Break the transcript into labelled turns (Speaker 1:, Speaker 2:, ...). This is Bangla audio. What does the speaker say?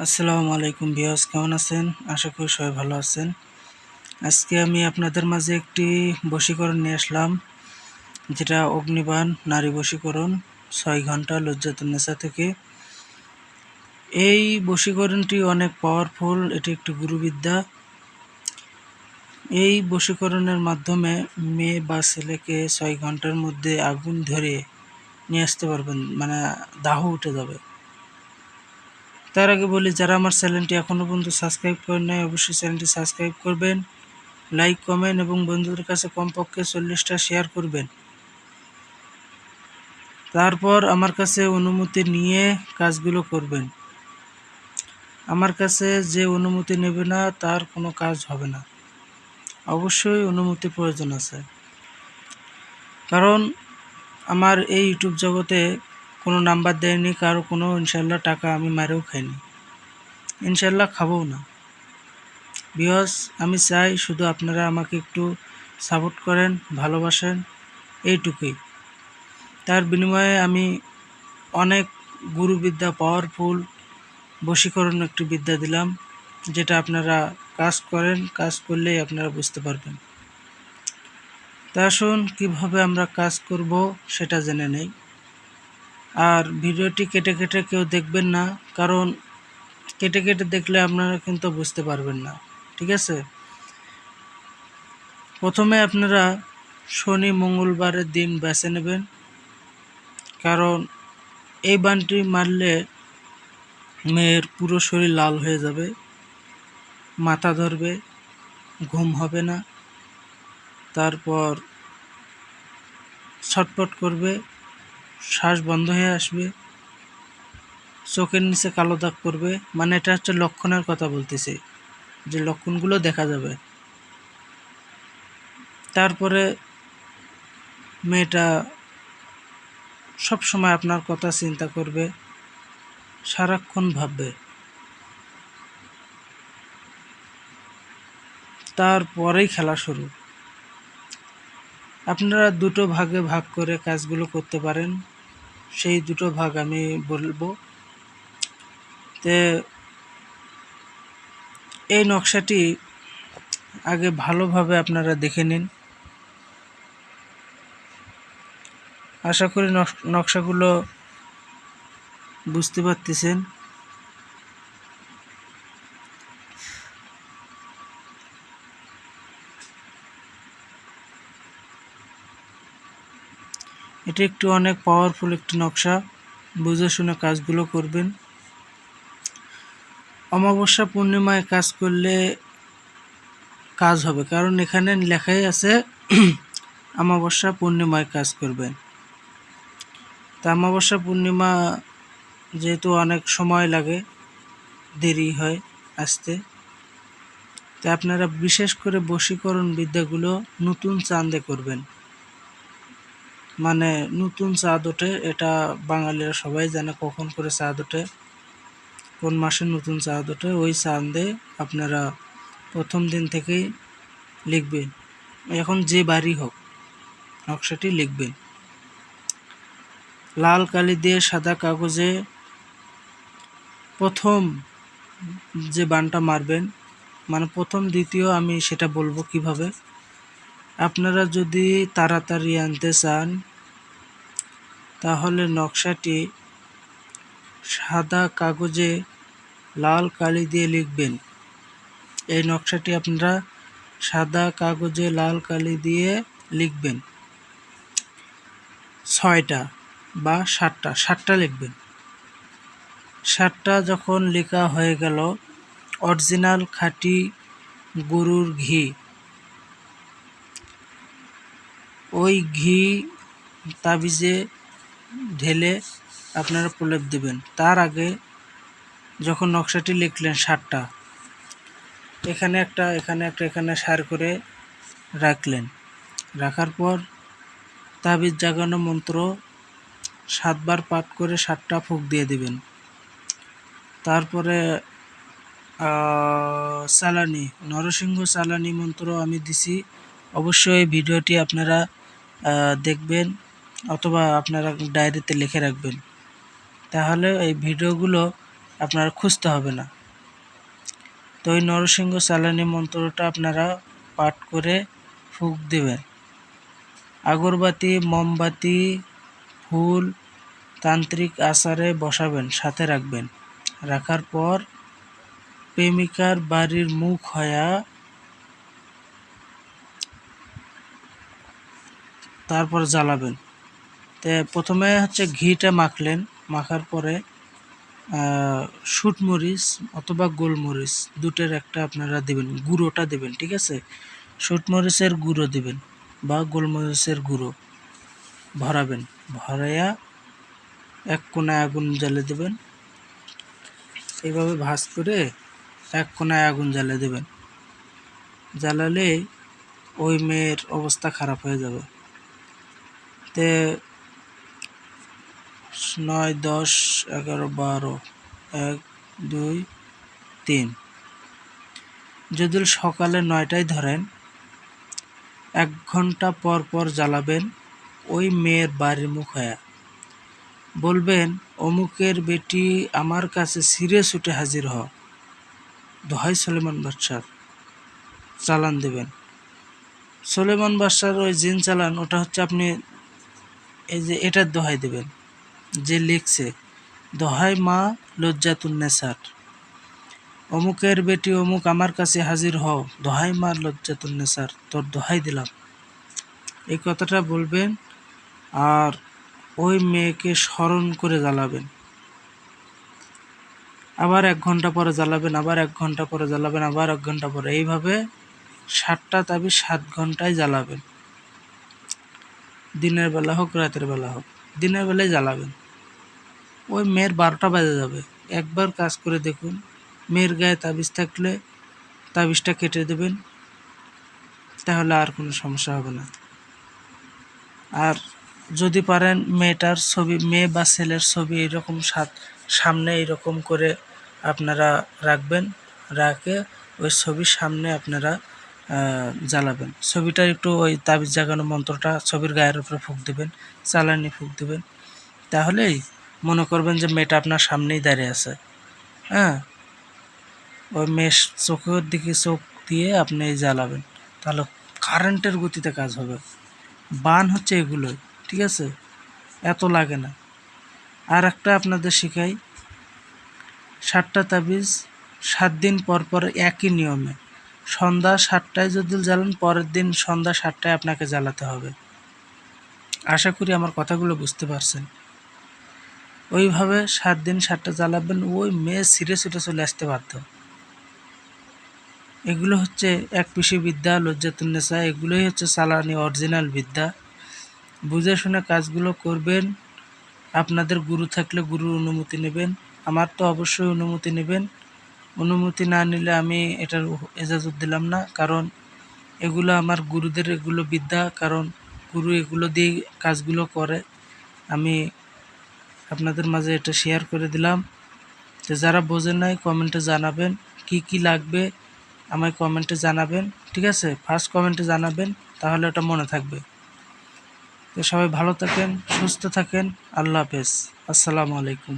Speaker 1: আসসালামু আলাইকুম ভিউয়ার্স, কেমন আছেন? আশা করি সবাই ভালো আছেন। আজকে আমি আপনাদের মাঝে একটি বশীকরণ নিয়ে আসলাম, যেটা অগ্নিবাণ নারী বশীকরণ ৬ ঘন্টা লজ্জাতুন্নেসা থেকে। এই বশীকরণটি অনেক পাওয়ারফুল, এটি একটি গুরুবিদ্যা। এই বশীকরণের মাধ্যমে মেয়ে বা ছেলেকে ৬ ঘন্টার মধ্যে আগুন ধরে নিয়ে আসতে পারবেন, মানে দাহ উঠে যাবে। তার আগে বলি, যারা আমার চ্যানেলটি এখনও পর্যন্ত সাবস্ক্রাইব করেন নাই, অবশ্যই চ্যানেলটি সাবস্ক্রাইব করবেন, লাইক, কমেন্ট এবং বন্ধুদের কাছে কমপক্ষে 40টা শেয়ার করবেন। তারপর আমার কাছে অনুমতি নিয়ে কাজগুলো করবেন। আমার কাছে যে অনুমতি নেবে না তার কোনো কাজ হবে না। অবশ্যই অনুমতি প্রয়োজন আছে, কারণ আমার এই ইউটিউব জগতে কোনো নাম্বার দেয়নি, কারো কোনো ইনশাল্লাহ টাকা আমি মারেও খাইনি, ইনশাল্লাহ খাবও না। ভিউয়ার্স, আমি চাই শুধু আপনারা আমাকে একটু সাপোর্ট করেন, ভালোবাসেন, এইটুকুই। তার বিনিময়ে আমি অনেক গুরুবিদ্যা, পাওয়ারফুল বশীকরণ একটি বিদ্যা দিলাম, যেটা আপনারা কাজ করেন, কাজ করলেই আপনারা বুঝতে পারবেন। তা আসুন কীভাবে আমরা কাজ করব সেটা জেনে নেই। আর ভিডিওটি কেটে কেটে কেউ দেখবেন না, কারণ কেটে কেটে দেখলে আপনারা কিন্তু বুঝতে পারবেন না, ঠিক আছে? প্রথমে আপনারা শনি মঙ্গলবারের দিন বেছে নেবেন, কারণ এই বানটি মারলে মেয়ের পুরো শরীর লাল হয়ে যাবে, মাথা ধরবে, ঘুম হবে না, তারপর ছটপট করবে, শ্বাস বন্ধ হয়ে আসবে, চোখের নিচে কালো দাগ পড়বে। মানে এটা হচ্ছে লক্ষণের কথা বলতেছি, যে লক্ষণগুলো দেখা যাবে। তারপরে মেয়েটা সব সময় আপনার কথা চিন্তা করবে, সারাক্ষণ ভাববে। তারপরেই খেলা শুরু। আপনারা দুটো ভাগে ভাগ করে কাজগুলো করতে পারেন, সেই দুটো ভাগ আমি বলবো। তে এই নকশাটি আগে ভালোভাবে আপনারা দেখে নিন। আশা করি নকশাগুলো বুঝতে পারতেছেন। এটি একটি অনেক পাওয়ারফুল একটি নকশা, বুঝে শুনে কাজগুলো করবেন। অমাবস্যা পূর্ণিমায় কাজ করলে কাজ হবে, কারণ এখানে লেখাই আছে অমাবস্যা পূর্ণিমায় কাজ করবেন। তা অমাবস্যা পূর্ণিমা যেহেতু অনেক সময় লাগে, দেরি হয় আসতে, তাই আপনারা বিশেষ করে বশীকরণ বিদ্যাগুলো নতুন চাঁদে করবেন। মানে নতুন চাঁদ ওঠে, এটা বাঙালিরা সবাই জানে কখন করে চাঁদ ওঠে, কোন মাসে নতুন চাঁদ ওঠে। ওই চাঁদে আপনারা প্রথম দিন থেকেই লিখবেন, এখন যে বাড়ি হোক নকশাটি লিখবেন। লাল কালি দিয়ে সাদা কাগজে প্রথম যে বানটা মারবেন, মানে প্রথম দ্বিতীয় আমি সেটা বলবো কিভাবে। আপনারা যদি তাড়াতাড়ি আনতে চান তাহলে নকশাটি সাদা কাগজে লাল কালি দিয়ে লিখবেন। এই নকশাটি আপনারা সাদা কাগজে লাল কালি দিয়ে লিখবেন 6টা বা 7টা লিখবেন। 7টা যখন লেখা হয়ে গেল, অরিজিনাল খাঁটি গরুর ঘি, ওই ঘি তাবিজে ঢেলে আপনারা প্রলেপ দেবেন। তার আগে যখন নকশাটি লিখলেন 7টা, এখানে একটা, এখানে একটা, এখানে সার করে রাখলেন। রাখার পর তাবিজ জাগানো মন্ত্র 7বার পাঠ করে 7টা ফুঁক দিয়ে দিবেন। তারপরে চালানি, নরসিংহ চালানি মন্ত্র আমি দিছি, অবশ্যই এই ভিডিওটি আপনারা দেখবেন অথবা আপনারা ডায়েরিতে লিখে রাখবেন, তাহলে এই ভিডিওগুলো আপনারা খুঁজতে হবে না। তো ওই নরসিংহ চালানি মন্ত্রটা আপনারা পাঠ করে ফুঁক দেবেন। আগরবাতি, মোমবাতি, ফুল তান্ত্রিক আচারে বসাবেন, সাথে রাখবেন। রাখার পর প্রেমিকার বাড়ির মুখ হয়া তারপর জ্বালাবেন। তো প্রথমে হচ্ছে ঘিটা মাখলেন, মাখার পরে শুটমরিচ অথবা গোলমরিচ দুটোর একটা আপনারা দেবেন, গুঁড়োটা দেবেন, ঠিক আছে? শুটমরিচের গুঁড়ো দেবেন বা গোলমরিচের গুঁড়ো ভরাবেন। ভরাইয়া এক কোণায় আগুন জ্বালে দেবেন। এইভাবে ভাঁজ করে এক কোণায় আগুন জ্বালে দেবেন। জ্বালালে ওই মেয়ের অবস্থা খারাপ হয়ে যাবে। তে 9, 10, 11, 12, 1, 2, 3 যদি সকালে 9টায় ধরেন, 1 ঘন্টা পর পর জ্বালাবেন ওই মেয়ের বাড়ির মুখ হয়া। বলবেন, অমুকের বেটি আমার কাছে ছিঁড়ে ছুটে হাজির হ, দোহাই সুলেমান বাদশার। চালান দেবেন। সুলেমান বাদশার ওই জিন চালান, ওটা হচ্ছে আপনি এই যে এটার দোহাই দেবেন, যে লিখছে দোহাই মা লজ্জাতুন্নেসার, অমুকের বেটি অমুক আমার কাছে হাজির হও, দোহাই মা লজ্জাতুন্নেসার, তোর দোহাই দিলাম। এই কথাটা বলবেন আর ওই মেয়েকে স্মরণ করে জ্বালাবেন। আবার 1 ঘন্টা পরে জ্বালাবেন, আবার 1 ঘন্টা পরে জ্বালাবেন, আবার 1 ঘন্টা পরে। এইভাবে 7টা তাবিজ 7 ঘন্টায় জ্বালাবেন। দিনের বেলা হোক রাতের বেলা হোক, দিনের বেলায় জ্বালাবেন। ওই মেয়ের 12টা বাজে যাবে। একবার কাজ করে দেখুন। মেয়ের গায়ে তাবিজ থাকলে তাবিজটা কেটে দেবেন, তাহলে আর কোনো সমস্যা হবে না। আর যদি পারেন মেয়েটার ছবি, মেয়ে বা ছেলের ছবি এরকম সামনে এরকম করে আপনারা রাখবেন। রাখে ওই ছবির সামনে আপনারা জ্বালাবেন। ছবিটার একটু ওই তাবিজ জাগানো মন্ত্রটা ছবির গায়ের উপরে ফুঁক দেবেন, চালানি ফুঁক দেবেন। তাহলেই মনে করবেন যে মেয়েটা আপনার সামনেই দাঁড়িয়ে আছে। হ্যাঁ, ওই মেয়ের চোখের দিকে চোখ দিয়ে আপনি জ্বালাবেন, তাহলে কারেন্টের গতিতে কাজ হবে। বান হচ্ছে এগুলোই, ঠিক আছে? এত লাগে না। আর একটা আপনাদের শিখাই, 7টা তাবিজ 7 দিন পর পর একই নিয়মে সন্ধ্যা 7টায় যদি জ্বালান, পরের দিন সন্ধ্যা 7টায় আপনাকে জ্বালাতে হবে। আশা করি আমার কথাগুলো বুঝতে পারছেন। ওইভাবে 7 দিন 7টা জ্বালাবেন, ওই মেয়ে ছিঁড়ে ছুটে চলে আসতে বাধ্য। এগুলো হচ্ছে এক পিসি বিদ্যা, লজ্জাতুন্নেসা, এগুলোই হচ্ছে চালানি অরিজিনাল বিদ্যা। বুঝে শুনে কাজগুলো করবেন। আপনাদের গুরু থাকলে গুরুর অনুমতি নেবেন। আমার তো অবশ্যই অনুমতি নেবেন। অনুমতি না নিলে আমি এটার এজাজত দিলাম না, কারণ এগুলো আমার গুরুদের এগুলো বিদ্যা, কারণ গুরু এগুলো দিয়ে কাজগুলো করে। আমি আপনাদের মাঝে এটা শেয়ার করে দিলাম। তো যারা বোঝেন নাই কমেন্টে জানাবেন, কি কি লাগবে আমায় কমেন্টে জানাবেন, ঠিক আছে? ফার্স্ট কমেন্টে জানাবেন, তাহলে ওটা মনে থাকবে। তো সবাই ভালো থাকেন, সুস্থ থাকেন। আল্লাহ হাফেজ। আসসালামু আলাইকুম।